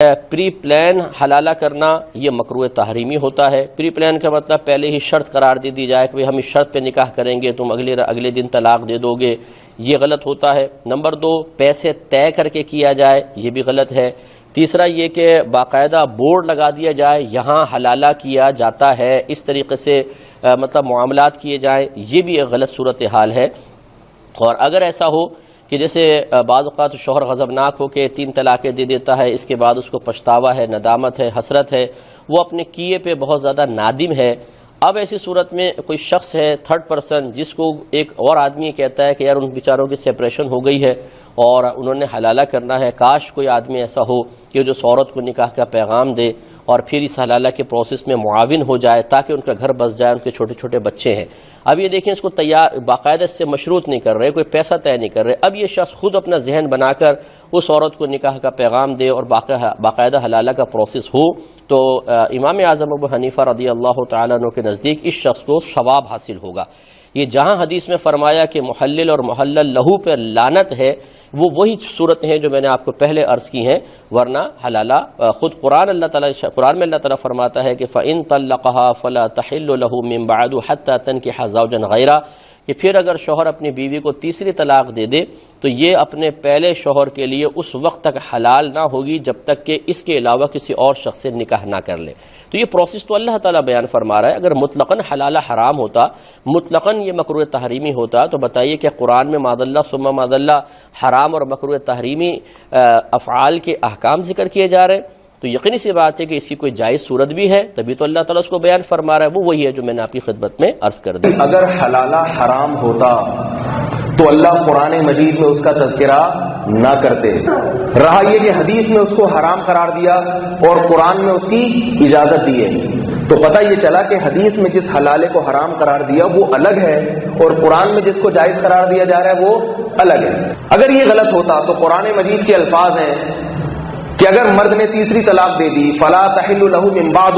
Pre plan حلالہ کرنا یہ مکروہ تحریمی ہوتا ہے۔ پری پلان کا مطلب پہلے ہی شرط قرار دے دی جائے کہ ہم اس شرط پہ نکاح کریں گے، تم اگلے دن طلاق دے دو گے، یہ غلط ہوتا ہے۔ نمبر 2، پیسے طے کر کے کیا جائے، یہ بھی غلط ہے۔ تیسرا یہ کہ باقاعدہ بورڈ لگا دیا جائے یہاں حلالہ کیا جاتا ہے، اس طریقے سے مطلب معاملات کیے جائیں، یہ بھی ایک غلط صورتحال ہے۔ اور اگر ایسا ہو کہ جیسے بعض اوقات شوہر غضبناک ہو کے 3 طلاقیں دے دیتا ہے، اس کے بعد اس کو پچھتاوا ہے، ندامت ہے، حسرت ہے، وہ اپنے کیے پہ بہت زیادہ نادم ہے۔ اب ایسی صورت میں کوئی شخص ہے 3rd پرسن جس کو ایک اور آدمی کہتا ہے کہ یار ان بیچاروں کی سپریشن ہو گئی ہے اور انہوں نے حلالہ کرنا ہے، کاش کوئی آدمی ایسا ہو کہ جو اس عورت کو نکاح کا پیغام دے اور پھر اس حلالہ کے پروسیس میں معاون ہو جائے تاکہ ان کا گھر بس جائے، ان کے چھوٹے چھوٹے بچے ہیں۔ اب یہ دیکھیں اس کو باقاعدہ اس سے مشروط نہیں کر رہے، کوئی پیسہ طے نہیں کر رہے، اب یہ شخص خود اپنا ذہن بنا کر اس عورت کو نکاح کا پیغام دے اور باقاعدہ حلالہ کا پروسیس ہو، تو امام اعظم ابو حنیفہ رضی اللہ تعالیٰ عنہ کے نزدیک اس شخص کو ثواب حاصل ہوگا۔ یہ جہاں حدیث میں فرمایا کہ محلل اور محلل لہو پر لعنت ہے، وہ وہی صورت ہیں جو میں نے آپ کو پہلے عرض کی ہیں، ورنہ حلالہ خود قرآن میں اللہ تعالیٰ فرماتا ہے کہ فَإِن طَلَّقَهَا فَلَا تَحِلُّ لَهُ مِن بَعْدُ حَتَّى تَنكِحَ زَوْجًا غَيْرَهُ، کہ پھر اگر شوہر اپنی بیوی کو تیسری طلاق دے دے تو یہ اپنے پہلے شوہر کے لیے اس وقت تک حلال نہ ہوگی جب تک کہ اس کے علاوہ کسی اور شخص سے نکاح نہ کر لے۔ تو یہ پروسیس تو اللہ تعالیٰ بیان فرما رہا ہے۔ اگر مطلقاً حلالہ حرام ہوتا، مطلقاً یہ مکروہ تحریمی ہوتا، تو بتائیے کہ قرآن میں ماذ اللہ ثم ماذ اللہ حرام اور مکروہ تحریمی افعال کے احکام ذکر کیے جا رہے ہیں؟ تو یقینی سی بات ہے کہ اس کی کوئی جائز صورت بھی ہے، تبھی تو اللہ تعالیٰ اس کو بیان فرما رہا ہے، وہ وہی ہے جو میں نے آپ کی خدمت میں عرض کر دی۔ اگر حلالہ حرام ہوتا تو اللہ قرآن مجید میں اس کا تذکرہ نہ کرتے، رہا یہ کہ حدیث میں اس کو حرام قرار دیا اور قرآن میں اس کی اجازت دی ہے، تو پتہ یہ چلا کہ حدیث میں جس حلالے کو حرام قرار دیا وہ الگ ہے اور قرآن میں جس کو جائز قرار دیا جا رہا ہے وہ الگ ہے۔ اگر یہ غلط ہوتا تو قرآن مجید کے الفاظ ہیں کہ اگر مرد نے تیسری طلاق دے دی فلا تحل له من بعد،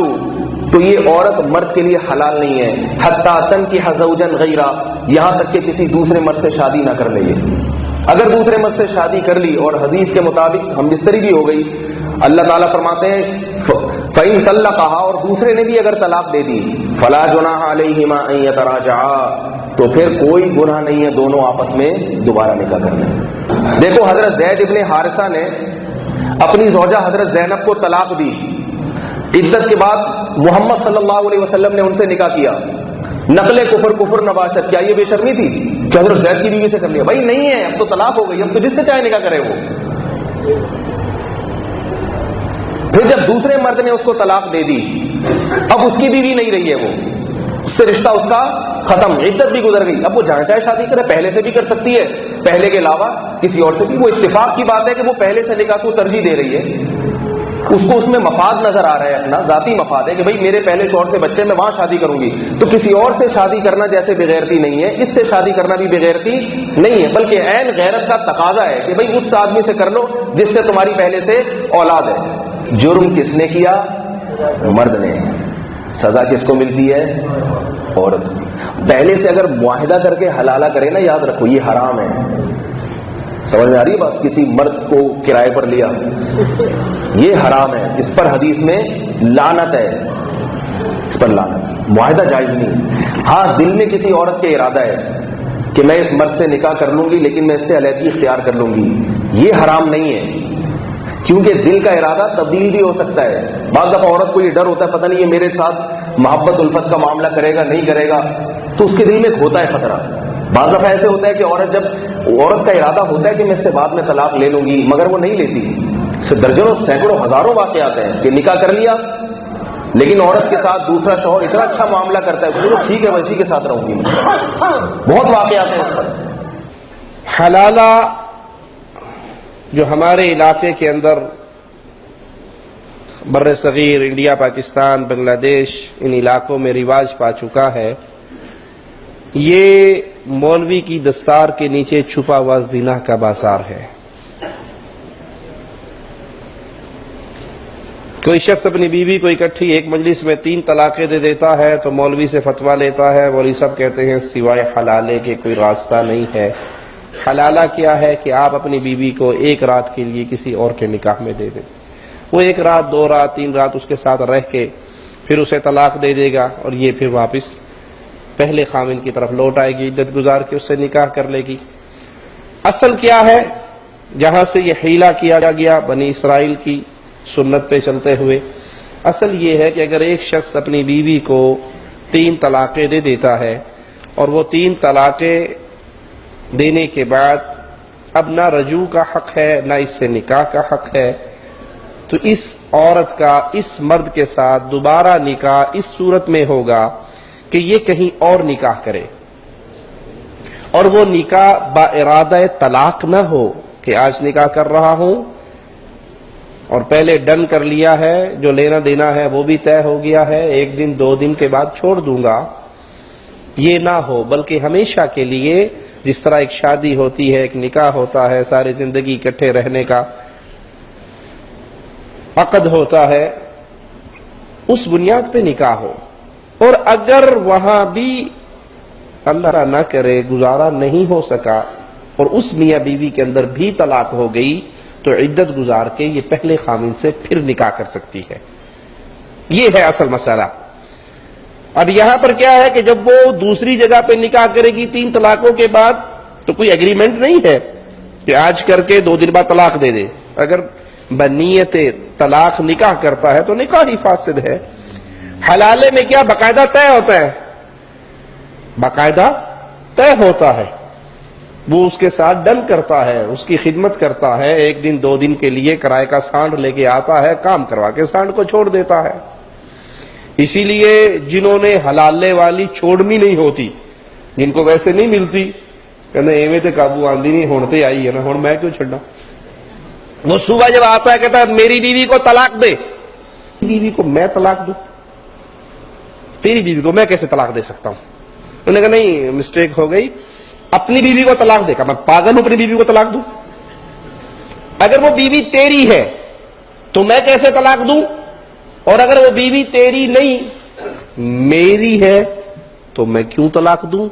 تو یہ عورت مرد کے لیے حلال نہیں ہے حتی تنکح زوجا غیرہ، یہاں تک کہ کسی دوسرے مرد سے شادی نہ کر لے۔ اگر دوسرے مرد سے شادی کر لی اور حدیث کے مطابق ہم بستری بھی ہو گئی، اللہ تعالیٰ فرماتے ہیں فَإِن طَلَّقَهَا، اور دوسرے نے بھی اگر طلاق دے دی فَلَا جُنَاحَ عَلَيْهِمَا أَن يَتَرَاجَعَا، تو پھر کوئی گناہ نہیں ہے دونوں آپس میں دوبارہ نکاح کرنے۔ دیکھو حضرت زید ابن حارثہ نے اپنی زوجہ حضرت زینب کو طلاق دی، عدت کے بعد محمد صلی اللہ علیہ وسلم نے ان سے نکاح کیا، نقل کفر نباشت، کیا یہ بے شرمی تھی کہ حضرت زید کی بیوی سے کر لیا؟ بھائی نہیں ہے، اب تو طلاق ہو گئی، اب تو جس سے چاہے نکاح کرے وہ۔ پھر جب دوسرے مرد نے اس کو طلاق دے دی، اب اس کی بیوی نہیں رہی ہے، وہ اس سے رشتہ اس کا ختم، عدت بھی گزر گئی، اب وہ جہاں چاہے شادی کرے، پہلے سے بھی کر سکتی ہے، پہلے کے علاوہ کسی اور سے بھی۔ وہ اتفاق کی بات ہے کہ وہ پہلے سے نکاح کو ترجیح دے رہی ہے، اس کو اس میں مفاد نظر آ رہا ہے، اپنا ذاتی مفاد ہے کہ بھائی میرے پہلے شوہر سے بچے میں وہاں شادی کروں گی، تو کسی اور سے شادی کرنا جیسے بغیرتی نہیں ہے، اس سے شادی کرنا بھی بغیرتی نہیں ہے، بلکہ عین غیرت کا تقاضا ہے کہ بھائی اس آدمی سے کر لو جس سے تمہاری پہلے سے اولاد ہے۔ جرم کس نے کیا؟ مرد نے۔ سزا کس کو ملتی ہے؟ عورت۔ پہلے سے اگر معاہدہ کر کے حلالہ کرے نا، یاد رکھو یہ حرام ہے، سمجھ میں آ رہی ہے بات؟ کسی مرد کو کرائے پر لیا، یہ حرام ہے، اس پر حدیث میں لعنت ہے، اس پر لعنت، معاہدہ جائز نہیں۔ ہاں دل میں کسی عورت کے ارادہ ہے کہ میں اس مرد سے نکاح کر لوں گی لیکن میں اس سے علیحدگی اختیار کر لوں گی، یہ حرام نہیں ہے، کیونکہ دل کا ارادہ تبدیل بھی ہو سکتا ہے۔ بعض دفعہ عورت کو یہ ڈر ہوتا ہے پتہ نہیں یہ میرے ساتھ محبت الفت کا معاملہ کرے گا نہیں کرے گا، تو اس کے دل میں ہوتا ہے خطرہ۔ بعض دفعہ ایسے ہوتا ہے کہ عورت کا ارادہ ہوتا ہے کہ میں اس سے بعد میں طلاق لے لوں گی، مگر وہ نہیں لیتی۔ اس سے درجنوں سینکڑوں ہزاروں واقعات ہیں کہ نکاح کر لیا لیکن عورت کے ساتھ دوسرا شوہر اتنا اچھا معاملہ کرتا ہے کہ ٹھیک ہے میں اسی کے ساتھ رہوں گی، بہت واقعات ہیں اس پر۔ حلالہ جو ہمارے علاقے کے اندر بر صغیر انڈیا، پاکستان، بنگلہ دیش، ان علاقوں میں رواج پا چکا ہے، یہ مولوی کی دستار کے نیچے چھپا ہوا زنا کا بازار ہے۔ کوئی شخص اپنی بیوی کو اکٹھی ایک مجلس میں 3 طلاقیں دے دیتا ہے تو مولوی سے فتویٰ لیتا ہے، مولوی صاحب کہتے ہیں سوائے حلالے کے کوئی راستہ نہیں ہے۔ حلالہ کیا ہے کہ آپ اپنی بیوی کو ایک رات کے لیے کسی اور کے نکاح میں دے دیں۔ وہ 1 رات 2 رات 3 رات اس کے ساتھ رہ کے پھر اسے طلاق دے دے گا اور یہ پھر واپس پہلے خاوند کی طرف لوٹ آئے گی، عدت گزار کے اس سے نکاح کر لے گی۔ اصل کیا ہے جہاں سے یہ حیلہ کیا گیا بنی اسرائیل کی سنت پہ چلتے ہوئے؟ اصل یہ ہے کہ اگر ایک شخص اپنی بیوی کو 3 طلاقیں دے دیتا ہے اور وہ 3 طلاقیں دینے کے بعد اب نہ رجوع کا حق ہے نہ اس سے نکاح کا حق ہے، تو اس عورت کا اس مرد کے ساتھ دوبارہ نکاح اس صورت میں ہوگا کہ یہ کہیں اور نکاح کرے، اور وہ نکاح با ارادہ طلاق نہ ہو کہ آج نکاح کر رہا ہوں اور پہلے ڈن کر لیا ہے، جو لینا دینا ہے وہ بھی طے ہو گیا ہے، 1 دن 2 دن کے بعد چھوڑ دوں گا، یہ نہ ہو، بلکہ ہمیشہ کے لیے جس طرح ایک شادی ہوتی ہے، ایک نکاح ہوتا ہے، ساری زندگی اکٹھے رہنے کا عقد ہوتا ہے، اس بنیاد پہ نکاح ہو۔ اور اگر وہاں بھی اللہ نہ کرے گزارا نہیں ہو سکا اور اس میاں بیوی کے اندر بھی طلاق ہو گئی، تو عدت گزار کے یہ پہلے خاوند سے پھر نکاح کر سکتی ہے۔ یہ ہے اصل مسئلہ۔ اب یہاں پر کیا ہے کہ جب وہ دوسری جگہ پہ نکاح کرے گی 3 طلاقوں کے بعد، تو کوئی ایگریمنٹ نہیں ہے کہ آج کر کے 2 دن بعد طلاق دے دے۔ اگر بنیت طلاق نکاح کرتا ہے تو نکاح ہی فاسد ہے۔ حلالے میں کیا باقاعدہ طے ہوتا ہے، باقاعدہ طے ہوتا ہے، وہ اس کے ساتھ ڈن کرتا ہے، اس کی خدمت کرتا ہے، 1 دن 2 دن کے لیے کرائے کا سانڈ لے کے آتا ہے، کام کروا کے سانڈ کو چھوڑ دیتا ہے۔ اسی لیے جنہوں نے حلالے والی چھوڑنی نہیں ہوتی، جن کو ویسے نہیں ملتی، کہتے ایویں تے قابو آندی نہیں، ہونتے آئی ہے نا، ہن میں کیوں چھڑنا۔ وہ صبح جب آتا ہے کہتا ہے میری بیوی کو طلاق دے، بیوی کو میں طلاق دوں؟ تیری بیوی کو میں کیسے طلاق دے سکتا ہوں؟ انہوں نے کہا نہیں مسٹیک ہو گئی، اپنی بیوی کو طلاق دے۔ کہا میں پاگل ہوں اپنی بیوی کو طلاق دوں؟ اگر وہ بیوی تیری ہے تو میں کیسے طلاق دوں؟ اور اگر وہ بیوی تیری نہیں میری ہے تو میں کیوں طلاق دوں؟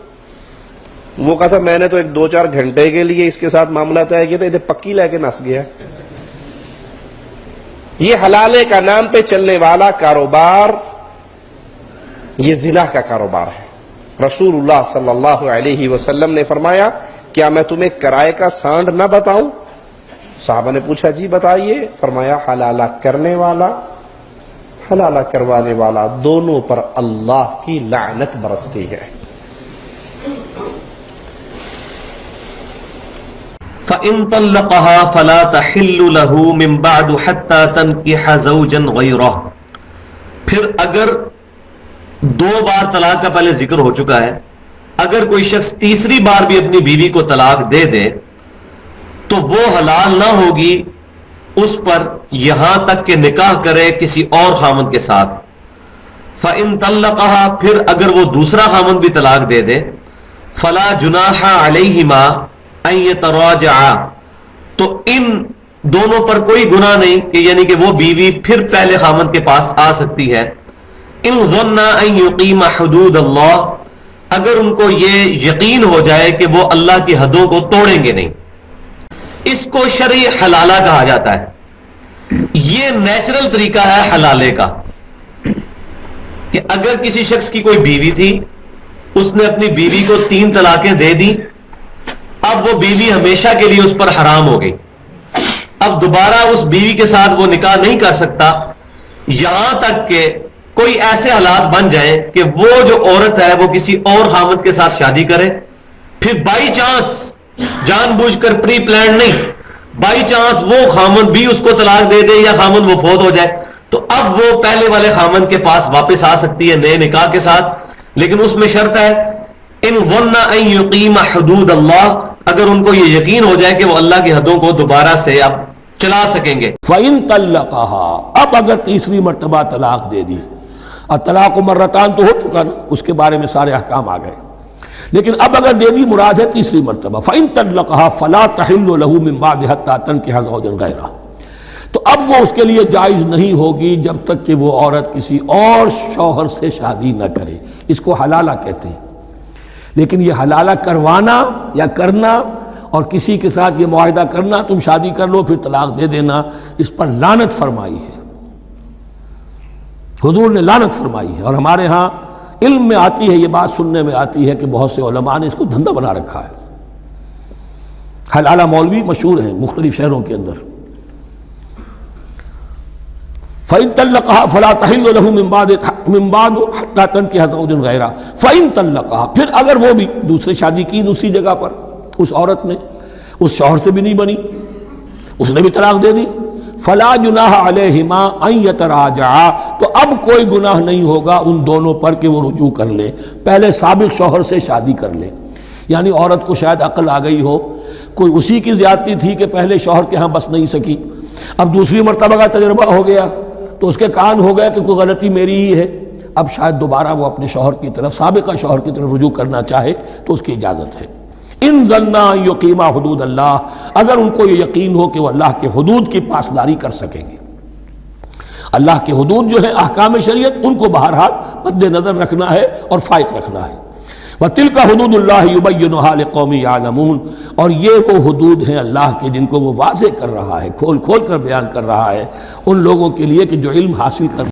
وہ کہا تھا میں نے تو 1-2-4 گھنٹے کے لیے اس کے ساتھ معاملہ طے کیا تھا، ادھر پکی لے کے نس گیا۔ یہ حلالے کا نام پہ چلنے والا کاروبار یہ زنا کا کاروبار ہے۔ رسول اللہ صلی اللہ علیہ وسلم نے فرمایا کیا میں تمہیں کرائے کا سانڈ نہ بتاؤں؟ صحابہ نے پوچھا جی بتائیے۔ فرمایا حلالہ کرنے والا حلالہ کروانے والا دونوں پر اللہ کی لعنت برستی ہے۔ فَإِن طَلَّقَهَا فَلَا تَحِلُّ لَهُ مِن بَعْدُ حَتَّى تَنكِحَ زَوْجًا غَيْرَهُ۔ پھر اگر 2 بار طلاق کا پہلے ذکر ہو چکا ہے، اگر کوئی شخص تیسری بار بھی اپنی بیوی کو طلاق دے دے تو وہ حلال نہ ہوگی اس پر یہاں تک کہ نکاح کرے کسی اور خامند کے ساتھ۔ فَإِن طَلَّقَهَا، پھر اگر وہ دوسرا خامند بھی طلاق دے دے، فَلَا جُنَاحَ عَلَيْهِمَا أَن يَتَرَاجَعَا، تو ان دونوں پر کوئی گناہ نہیں کہ یعنی کہ وہ بیوی پھر پہلے خامند کے پاس آ سکتی ہے۔ ان ظن ان یقیم حدود اللہ، اگر ان کو یہ یقین ہو جائے کہ وہ اللہ کی حدوں کو توڑیں گے نہیں۔ اس کو شرعی حلالہ کہا جاتا ہے۔ یہ نیچرل طریقہ ہے حلالے کا کہ اگر کسی شخص کی کوئی بیوی تھی، اس نے اپنی بیوی کو 3 طلاقیں دے دی، اب وہ بیوی ہمیشہ کے لیے اس پر حرام ہو گئی، اب دوبارہ اس بیوی کے ساتھ وہ نکاح نہیں کر سکتا یہاں تک کہ کوئی ایسے حالات بن جائیں کہ وہ جو عورت ہے وہ کسی اور خامند کے ساتھ شادی کرے، پھر بائی چانس جان بوجھ کر پری پلان نہیں، بائی چانس وہ خامند بھی اس کو طلاق دے دے یا خامند وہ فوت ہو جائے، تو اب وہ پہلے والے خامند کے پاس واپس آ سکتی ہے نئے نکاح کے ساتھ، لیکن اس میں شرط ہے ان ظن ان یقیم حدود اللہ، اگر ان کو یہ یقین ہو جائے کہ وہ اللہ کی حدوں کو دوبارہ سے اب چلا سکیں گے۔ فَإِن طَلَّقَهَا، اب اگر تیسری مرتبہ طلاق دے دی، الطلاق مرتان تو ہو چکا نا، اس کے بارے میں سارے احکام آ گئے، لیکن اب اگر دے دی مراد ہے تیسری مرتبہ۔ فَإِن طَلَّقَهَا فَلَا تَحِلُّ لَهُ مِن بَعْدِ حَتَّى تَنكِحَ زَوْجًا غَيْرَهُ، تو اب وہ اس کے لیے جائز نہیں ہوگی جب تک کہ وہ عورت کسی اور شوہر سے شادی نہ کرے۔ اس کو حلالہ کہتے ہیں، لیکن یہ حلالہ کروانا یا کرنا اور کسی کے ساتھ یہ معاہدہ کرنا تم شادی کر لو پھر طلاق دے دینا، اس پر لعنت فرمائی ہے، حضور نے لعنت فرمائی ہے۔ اور ہمارے ہاں علم میں آتی ہے، یہ بات سننے میں آتی ہے کہ بہت سے علماء نے اس کو دھندا بنا رکھا ہے۔ حلالہ مولوی مشہور ہیں مختلف شہروں کے اندر، فَإِن طَلَّقَهَا فَلَا تَحِلُّ لَهُ مِن بَعْدُ حَتَّى تَنكِحَ زَوْجًا غَيْرَهُ فَإِن طَلَّقَهَا، پھر اگر وہ بھی دوسری شادی کی دوسری جگہ پر، اس عورت نے اس شوہر سے بھی نہیں بنی، اس نے بھی طلاق دے دی، فَلَا جُنَاحَ عَلَيْهِمَا أَن يَتَرَاجَعَا، تو اب کوئی گناہ نہیں ہوگا ان دونوں پر کہ وہ رجوع کر لیں، پہلے سابق شوہر سے شادی کر لیں۔ یعنی عورت کو شاید عقل آ گئی ہو، کوئی اسی کی زیادتی تھی کہ پہلے شوہر کے ہاں بس نہیں سکی، اب دوسری مرتبہ کا تجربہ ہو گیا تو اس کے کان ہو گیا کہ کوئی غلطی میری ہی ہے، اب شاید دوبارہ وہ اپنے شوہر کی طرف، سابقہ شوہر کی طرف رجوع کرنا چاہے تو اس کی اجازت ہے۔ ان ظنا یقیما حدود اللہ، اگر ان کو یہ یقین ہو کہ وہ اللہ کے حدود کی پاسداری کر سکیں گے۔ اللہ کے حدود جو ہیں احکام شریعت، ان کو بہرحال مد نظر رکھنا ہے اور فائق رکھنا ہے۔ وَتِلْكَ حُدُودُ اللَّهِ يُبَيِّنُهَا لِقَوْمٍ يَعْلَمُونَ، اور یہ وہ حدود ہیں اللہ کے جن کو وہ واضح کر رہا ہے، کھول کھول کر بیان کر رہا ہے ان لوگوں کے لیے کہ جو علم حاصل کر